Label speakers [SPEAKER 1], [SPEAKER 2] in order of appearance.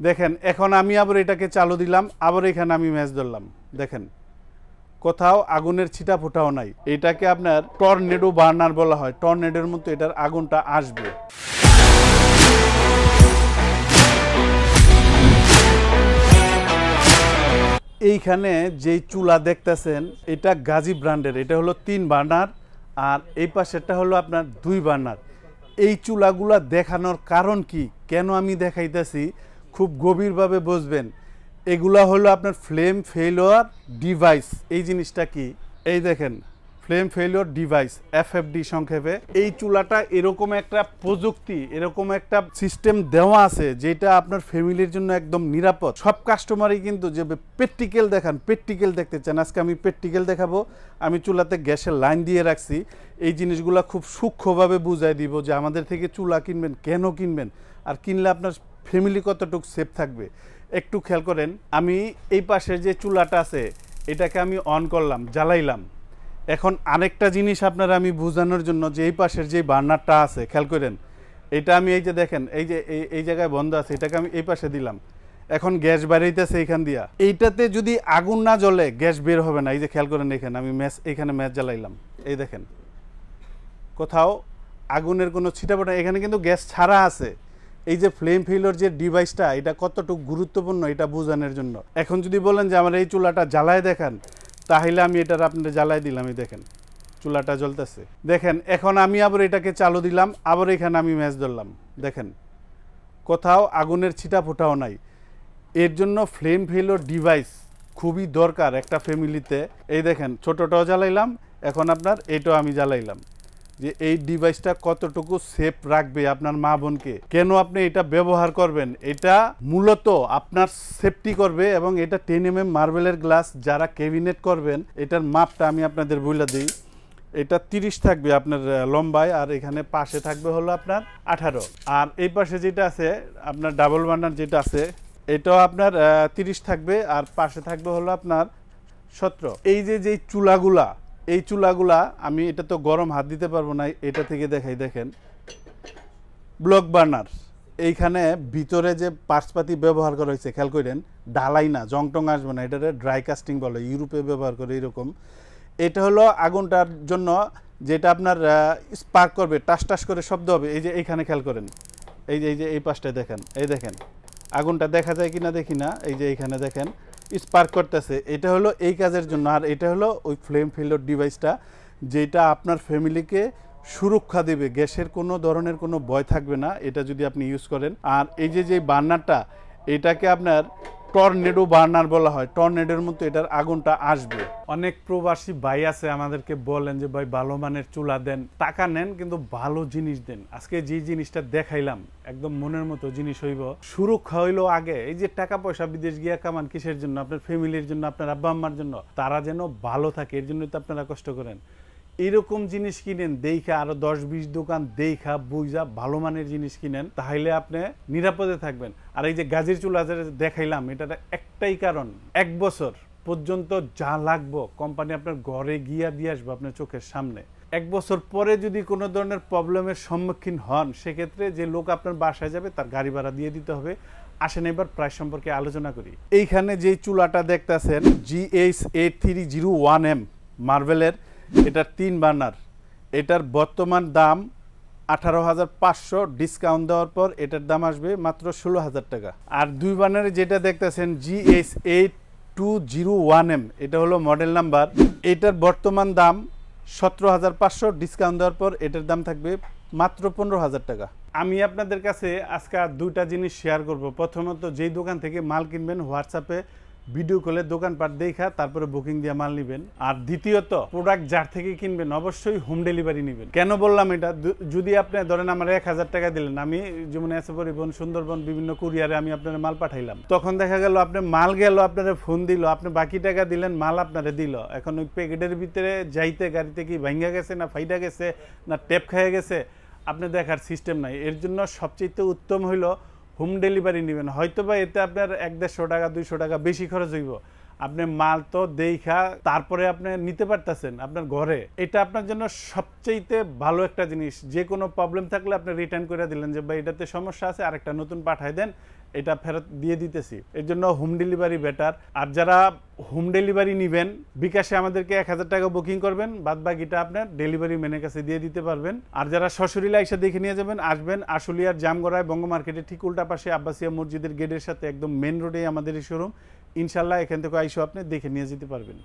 [SPEAKER 1] দেখেন এখন আমি আবার এটাকে চালু দিলাম, আবার এখানে আমি ম্যাচ ধরলাম। দেখেন কোথাও আগুনের ছিটা ফোটাও নাই। এটাকে আপনার টর্নেডো বার্নার বলা হয়। টর্নেডোর মতো এটার আগুনটা আসবে। এইখানে যেই চুলা দেখতেছেন এটা গাজী ব্র্যান্ডের, এটা হলো 3 বার্নার, আর এই পাশেরটা হলো আপনার 2 বার্নার। এই চুলাগুলা দেখানোর কারণ কি, কেন আমি দেখাইতেছি খুব গভীরভাবে বুঝবেন। এগুলা হলো আপনার ফ্লেম ফেলিওর ডিভাইস। এই জিনিসটা কি, এই দেখেন ফ্লেম ফেলিওর ডিভাইস, এফএফডি সংক্ষেপে। এই চুলাটা এরকম একটা প্রযুক্তি, এরকম একটা সিস্টেম দেওয়া আছে যেটা আপনার ফ্যামিলির জন্য একদম নিরাপদ। সব কাস্টমারই কিন্তু যে প্র্যাকটিক্যাল দেখান, প্র্যাকটিক্যাল দেখতে চান। আজকে আমি প্র্যাকটিক্যাল দেখাবো। আমি চুলাতে গ্যাসের লাইন দিয়ে রাখছি। এই জিনিসগুলো খুব সূক্ষ্মভাবে বুঝাই দিব যে আমাদের থেকে চুলা কিনবেন, কেন কিনবেন, আর কিনলে আপনার ফ্যামিলি কতটুকু সেফ থাকবে। একটু খেয়াল করেন, আমি এই পাশের যে চুলাটা আছে এটাকে আমি অন করলাম, জ্বালাইলাম। এখন আরেকটা জিনিস আপনারা আমি বোঝানোর জন্য যে এই পাশের যে বার্নারটা আছে খেয়াল করেন, এটা আমি এই যে দেখেন এই যে এই জায়গায় বন্ধ আছে, এটাকে আমি এই পাশে দিলাম। এখন গ্যাস বেরোইতেছে এইখান দিয়া। এইটাতে যদি আগুন না জ্বলে গ্যাস বের হবে না। এই যে খেয়াল করেন এখানে আমি এখানে ম্যাচ জ্বালাইলাম, এই দেখেন কোথাও আগুনের কোনো ছিটাফোটা, এখানে কিন্তু গ্যাস ছাড়া আছে। এই যে ফ্লেম ফেলিওর যে ডিভাইসটা, এটা কতটুকু গুরুত্বপূর্ণ এটা বোঝানোর জন্য। এখন যদি বলেন যে আমার এই চুলাটা জ্বালায় দেখান, তাহলে আমি এটার আপনাদের জ্বালাই দিলাম। এই দেখেন চুলাটা জ্বলতেছে। দেখেন এখন আমি আবার এটাকে চালু দিলাম, আবার এখানে আমি ম্যাচ ধরলাম। দেখেন কোথাও আগুনের ছিটা ফোটাও নাই। এর জন্য ফ্লেম ফেলিওর ডিভাইস খুবই দরকার একটা ফ্যামিলিতে। এই দেখেন ছোটটাও জ্বালাইলাম, এখন আপনার এইটাও আমি জ্বালাইলাম। যে এই ডিভাইসটা কতটুকু সেফ রাখবে আপনার মা বোনকে, কেন আপনি এটা ব্যবহার করবেন। এটা মূলত আপনার সেফটি করবে, এবং এটা 10 mm মার্বেলের গ্লাস। যারা ক্যাবিনেট করবেন এটার মাপটা আমি আপনাদের বলে দিই। এটা 30 থাকবে আপনার লম্বায়, আর এখানে পাশে থাকবে হলো আপনার 18। আর এই পাশে যেটা আছে আপনার ডাবল বার্নার যেটা আছে, এটাও আপনার 30 থাকবে, আর পাশে থাকবে হলো আপনার 17। এই যে চুলাগুলা, এই চুলাগুলা আমি এটা তো গরম হাত দিতে পারবো না, এটা থেকে দেখাই। দেখেন ব্লক বার্নার, এইখানে ভিতরে যে পার্টসপাতি ব্যবহার করা হয়েছে খেয়াল করেন, ঢালাই না, জং টং আসবে না। এটা ড্রাই কাস্টিং বলে, ইউরোপে ব্যবহার করে এরকম। এটা হলো আগুনটার জন্য যেটা আপনার স্পার্ক করবে, টাস টাস করে শব্দ হবে। এই যে এইখানে খেয়াল করেন, এই যে এই পাশটায় দেখেন, এই দেখেন আগুনটা দেখা যায় কিনা দেখি না, এই যে এইখানে দেখেন স্পার্ক করতেছে। এটা হলো এই কাজের জন্য। আর এটা হলো ওই ফ্লেম ফেলিওর ডিভাইসটা, যেটা আপনার ফ্যামিলিকে সুরক্ষা দেবে। গ্যাসের কোনো ধরনের কোনো ভয় থাকবে না এটা যদি আপনি ইউজ করেন। আর এই যে বার্নারটা, এটাকে আপনার টর্নেডো বার্নার বলা হয়। টর্নেডোর মতো এটার আগুনটা আসবে। অনেক প্রবাসী ভাই আছে আমাদেরকে বলেন যে ভাই ভালো মানের চুলা দেন, টাকা নেন কিন্তু ভালো জিনিস দেন। আজকে যে জিনিসটা দেখাইলাম একদম মনের মতো জিনিস হইব। সুরক্ষা হইলো আগে। এই যে টাকা পয়সা বিদেশ গিয়া কামান কিসের জন্য, আপনার ফ্যামিলির জন্য, আপনার আব্বা আম্মার জন্য, তারা যেন ভালো থাকে, এর জন্যই তো আপনারা কষ্ট করেন। এরকম জিনিস কিনেন দেখা, আরো 10-20 দোকান দেখা বুঝা ভালো মানের জিনিস কিনেন, তাহলে আপনি নিরাপদে থাকবেন। আর এই যে গাজীর চুলা দেখাইলাম, এটার একটাই কারণ, 1 বছর পর্যন্ত যা লাগবো কোম্পানি আপনার ঘরে গিয়া দিয়ে আসবো আপনার চোখের সামনে। 1 বছর পরে যদি কোনো ধরনের প্রবলেমের সম্মুখীন হন, সেক্ষেত্রে যে লোক আপনার বাসায় যাবে তার গাড়ি ভাড়া দিয়ে দিতে হবে। আসেন এবার প্রাইস সম্পর্কে আলোচনা করি। এইখানে যে চুলাটা দেখতেছেন GH8301M মার্বেলের, এটার 3 বার্নার। এটার বর্তমান দাম 18,500, ডিসকাউন্ট দেওয়ার পর এটার দাম আসবে মাত্র 16,000 টাকা। আর 2 বার্নারে যেটা দেখতেছেন GH8201M, এটা হলো মডেল নাম্বার। এটার বর্তমান দাম 17,500, ডিসকাউন্ট দেওয়ার পর এটার দাম থাকবে মাত্র 15,000 টাকা। আমি আপনাদের কাছে আজকে 2টা জিনিস শেয়ার করব। প্রথমত, যেই দোকান থেকে মাল কিনবেন হোয়াটসঅ্যাপে ভিডিও কলে দোকানপাট দেখা তারপরে বুকিং দিয়ে মাল নেবেন। আর দ্বিতীয়ত, প্রোডাক্ট যার থেকে কিনবেন অবশ্যই হোম ডেলিভারি নেবেন। কেন বললাম এটা, যদি আপনি ধরেন আমার 1,000 টাকা দিলেন, আমি যেমন এসে পরিবহন, সুন্দরবন, বিভিন্ন কুরিয়ারে আমি আপনার মাল পাঠাইলাম, তখন দেখা গেল আপনার মাল গেল, আপনার ফোন দিল, আপনি বাকি টাকা দিলেন, মাল আপনারে দিল। এখন ওই প্যাকেটের ভিতরে যাইতে গাড়িতে কি ভাঙ্গা গেছে না ফাইডা গেছে না টেপ খেয়ে গেছে, আপনি দেখার সিস্টেম নাই। এর জন্য সবচেয়ে উত্তম হইল হোম ডেলিভারি নেবেন। হয়তো বা এতে আপনার 100-150 টাকা 200 টাকা বেশি খরচ হইব, আপনি মাল তো দেখা তারপরে আপনি নিতে পারতেছেন আপনার ঘরে। এটা আপনার জন্য সবচেয়ে ভালো একটা জিনিস। যে কোনো প্রবলেম থাকলে আপনি রিটার্ন করে দিলেন যে ভাই এটাতে সমস্যা আছে, আরেকটা নতুন পাঠাই দেন, এটা ফেরত দিয়ে দিতেছি। এর জন্য হোম ডেলিভারি বেটার। আর যারা হোম ডেলিভারি নেবেন বিকাশে আমাদেরকে 1000 টাকা বুকিং করবেন, বাদ বাকিটা আপনার ডেলিভারি ম্যানের কাছে দিয়ে দিতে পারবেন। আর যারা সশরীরে এসে দেখে নিয়ে যাবেন, আসবেন আশুলিয়ার জামগড়ায় বঙ্গ মার্কেটের ঠিক উল্টা পাশে আব্বাসিয়া মসজিদের গেটের সাথে একদম মেন রোডে আমাদের এই শোরুম। ইনশাল্লাহ এখান থেকে আইসো আপনি দেখে নিয়ে যেতে পারবেন।